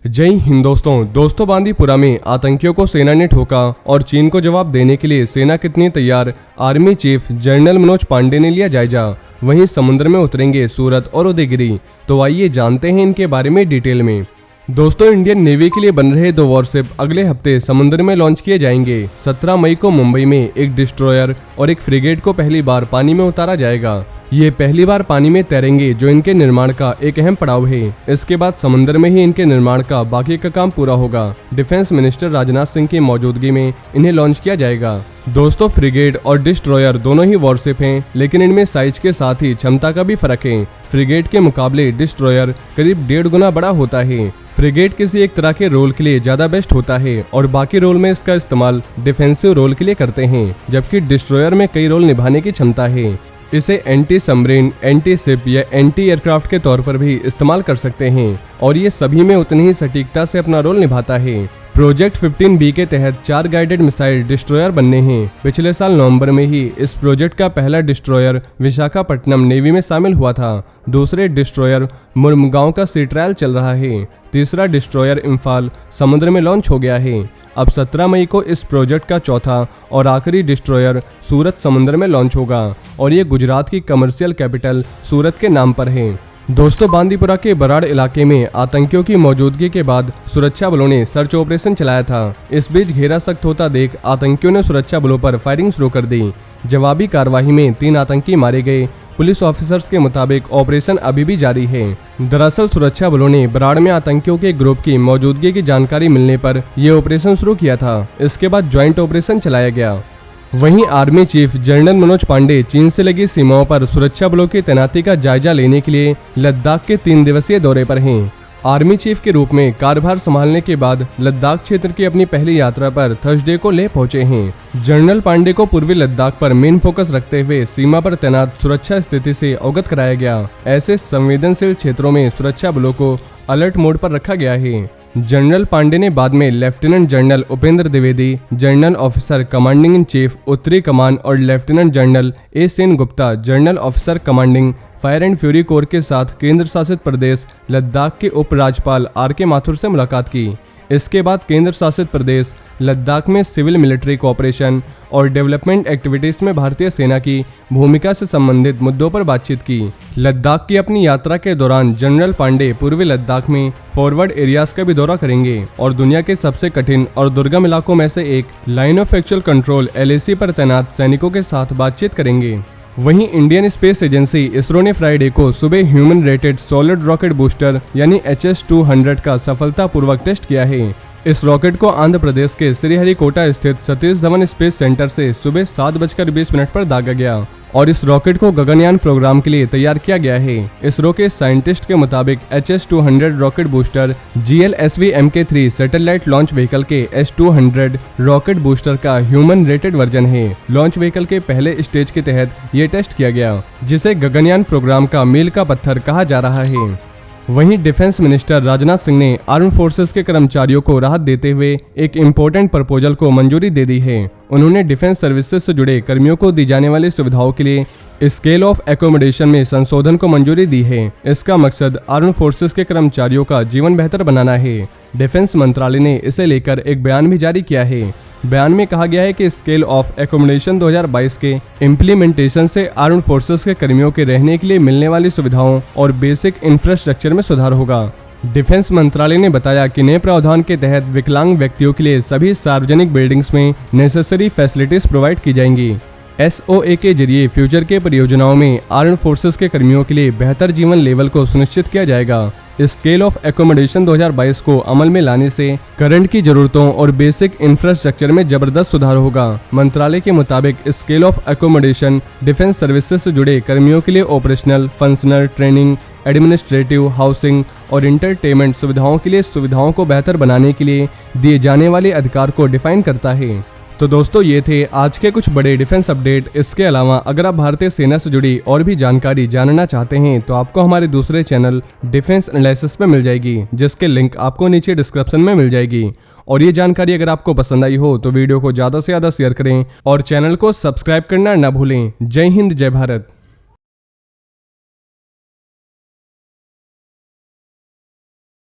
जय हिंद दोस्तों बांदीपुरा में आतंकियों को सेना ने ठोका और चीन को जवाब देने के लिए सेना कितनी तैयार, army chief general Manoj Pande ने लिया जायजा। वहीं समुद्र में उतरेंगे सूरत और उदयगिरी। तो आइए जानते हैं इनके बारे में डिटेल में। दोस्तों, इंडियन नेवी के लिए बन रहे 2 वॉरशिप अगले हफ्ते समुद्र में लॉन्च किए जाएंगे। 17 मई को मुंबई में एक डिस्ट्रॉयर और एक फ्रिगेट को पहली बार पानी में उतारा जाएगा। ये पहली बार पानी में तैरेंगे, जो इनके निर्माण का एक अहम पड़ाव है। इसके बाद समुद्र में ही इनके निर्माण का बाकी का काम पूरा होगा। डिफेंस मिनिस्टर राजनाथ सिंह की मौजूदगी में इन्हें लॉन्च किया जाएगा। दोस्तों, फ्रिगेट और डिस्ट्रॉयर दोनों ही वॉरशिप हैं, लेकिन इनमें साइज के साथ ही क्षमता का भी फर्क है। फ्रिगेट के मुकाबले डिस्ट्रॉयर करीब 1.5 गुना बड़ा होता है। फ्रिगेट किसी एक तरह के रोल के लिए ज्यादा बेस्ट होता है और बाकी रोल में इसका इस्तेमाल डिफेंसिव रोल के लिए करते हैं, जबकि डिस्ट्रॉयर में कई रोल निभाने की क्षमता है। इसे एंटी सबमरीन, एंटी शिप या एंटी एयरक्राफ्ट के तौर पर भी इस्तेमाल कर सकते हैं और ये सभी में उतनी ही सटीकता से अपना रोल निभाता है। प्रोजेक्ट 15B के तहत 4 गाइडेड मिसाइल डिस्ट्रॉयर बनने हैं। पिछले साल नवंबर में ही इस प्रोजेक्ट का पहला डिस्ट्रॉयर विशाखापट्टनम नेवी में शामिल हुआ था। दूसरे डिस्ट्रॉयर मुरमुगांव का सी ट्रायल चल रहा है। तीसरा डिस्ट्रॉयर इम्फाल समुद्र में लॉन्च हो गया है। अब 17 मई को इस प्रोजेक्ट का चौथा और आखिरी डिस्ट्रॉयर सूरत समुद्र में लॉन्च होगा और ये गुजरात की कमर्शियल कैपिटल सूरत के नाम पर है। दोस्तों, बांदीपुरा के बराड़ इलाके में आतंकियों की मौजूदगी के बाद सुरक्षा बलों ने सर्च ऑपरेशन चलाया था। इस बीच घेरा सख्त होता देख आतंकियों ने सुरक्षा बलों पर फायरिंग शुरू कर दी। जवाबी कार्रवाई में 3 आतंकी मारे गए। पुलिस ऑफिसर्स के मुताबिक ऑपरेशन अभी भी जारी है। दरअसल सुरक्षा बलों ने बराड़ में आतंकियों के ग्रुप की मौजूदगी की जानकारी मिलने पर यह ऑपरेशन शुरू किया था। इसके बाद ज्वाइंट ऑपरेशन चलाया गया। वहीं army chief general Manoj Pande चीन से लगी सीमाओं पर सुरक्षा बलों की तैनाती का जायजा लेने के लिए लद्दाख के 3 दिवसीय दौरे पर हैं। आर्मी चीफ के रूप में कार्यभार संभालने के बाद लद्दाख क्षेत्र की अपनी पहली यात्रा पर थर्सडे को लेह पहुंचे हैं। जनरल पांडे को पूर्वी लद्दाख पर मेन फोकस रखते हुए सीमा पर तैनात सुरक्षा स्थिति से अवगत कराया गया। ऐसे संवेदनशील क्षेत्रों में सुरक्षा बलों को अलर्ट मोड पर रखा गया है। जनरल पांडे ने बाद में lieutenant general Upendra Dwivedi, general officer commanding in chief उत्तरी कमान और lieutenant general A Sen Gupta, general officer commanding fire and fury core के साथ केंद्र शासित प्रदेश लद्दाख के उपराज्यपाल RK माथुर से मुलाकात की। इसके बाद केंद्र शासित प्रदेश लद्दाख में सिविल मिलिट्री कोऑपरेशन और डेवलपमेंट एक्टिविटीज में भारतीय सेना की भूमिका से संबंधित मुद्दों पर बातचीत की। लद्दाख की अपनी यात्रा के दौरान जनरल पांडे पूर्वी लद्दाख में फॉरवर्ड एरियाज का भी दौरा करेंगे और दुनिया के सबसे कठिन और दुर्गम इलाकों में से एक line of actual control LAC पर तैनात सैनिकों के साथ बातचीत करेंगे। वहीं इंडियन स्पेस एजेंसी इसरो ने फ्राइडे को सुबह human rated solid rocket booster यानी HS-200 का सफलतापूर्वक टेस्ट किया है। इस रॉकेट को आंध्र प्रदेश के श्रीहरिकोटा स्थित सतीश धवन स्पेस सेंटर से सुबह 7:20 पर दागा गया और इस रॉकेट को गगनयान प्रोग्राम के लिए तैयार किया गया है। इसरो के साइंटिस्ट के मुताबिक HS-200 rocket booster GLSV Mk3 satellite launch vehicle के S-200 रॉकेट बूस्टर का ह्यूमन रेटेड वर्जन है। लॉन्च व्हीकल के पहले स्टेज के तहत ये टेस्ट किया गया, जिसे गगनयान प्रोग्राम का मील का पत्थर कहा जा रहा है। वहीं डिफेंस मिनिस्टर राजनाथ सिंह ने आर्म फोर्सेस के कर्मचारियों को राहत देते हुए एक इम्पोर्टेंट प्रपोजल को मंजूरी दे दी है। उन्होंने डिफेंस सर्विसेज से जुड़े कर्मियों को दी जाने वाली सुविधाओं के लिए स्केल ऑफ एकोमोडेशन में संशोधन को मंजूरी दी है। इसका मकसद आर्म फोर्सेस के कर्मचारियों का जीवन बेहतर बनाना है। डिफेंस मंत्रालय ने इसे लेकर एक बयान भी जारी किया है। बयान में कहा गया है कि स्केल ऑफ एकोमोडेशन 2022 के इम्प्लीमेंटेशन से आर्म्ड फोर्सेस के कर्मियों के रहने के लिए मिलने वाली सुविधाओं और बेसिक इंफ्रास्ट्रक्चर में सुधार होगा। डिफेंस मंत्रालय ने बताया कि नए प्रावधान के तहत विकलांग व्यक्तियों के लिए सभी सार्वजनिक बिल्डिंग्स में नेसेसरी फैसिलिटीज प्रोवाइड की जाएंगी। SOA के जरिए फ्यूचर के परियोजनाओं में आर्म्ड फोर्सेस के कर्मियों के लिए बेहतर जीवन लेवल को सुनिश्चित किया जाएगा। स्केल ऑफ एकोमोडेशन 2022 को अमल में लाने से करंट की जरूरतों और बेसिक इंफ्रास्ट्रक्चर में जबरदस्त सुधार होगा। मंत्रालय के मुताबिक scale of accommodation defence services से जुड़े कर्मियों के लिए operational, functional, training, administrative, housing और इंटरटेनमेंट सुविधाओं के लिए सुविधाओं को बेहतर बनाने के लिए दिए जाने वाले अधिकार को डिफाइन करता है। तो दोस्तों, ये थे आज के कुछ बड़े डिफेंस अपडेट। इसके अलावा अगर आप भारतीय सेना से जुड़ी और भी जानकारी जानना चाहते हैं तो आपको हमारे दूसरे चैनल डिफेंस एनालिसिस पे मिल जाएगी, जिसके लिंक आपको नीचे डिस्क्रिप्शन में मिल जाएगी। और ये जानकारी अगर आपको पसंद आई हो तो वीडियो को ज़्यादा से ज़्यादा शेयर करें और चैनल को सब्सक्राइब करना ना भूलें। जय हिंद, जय भारत।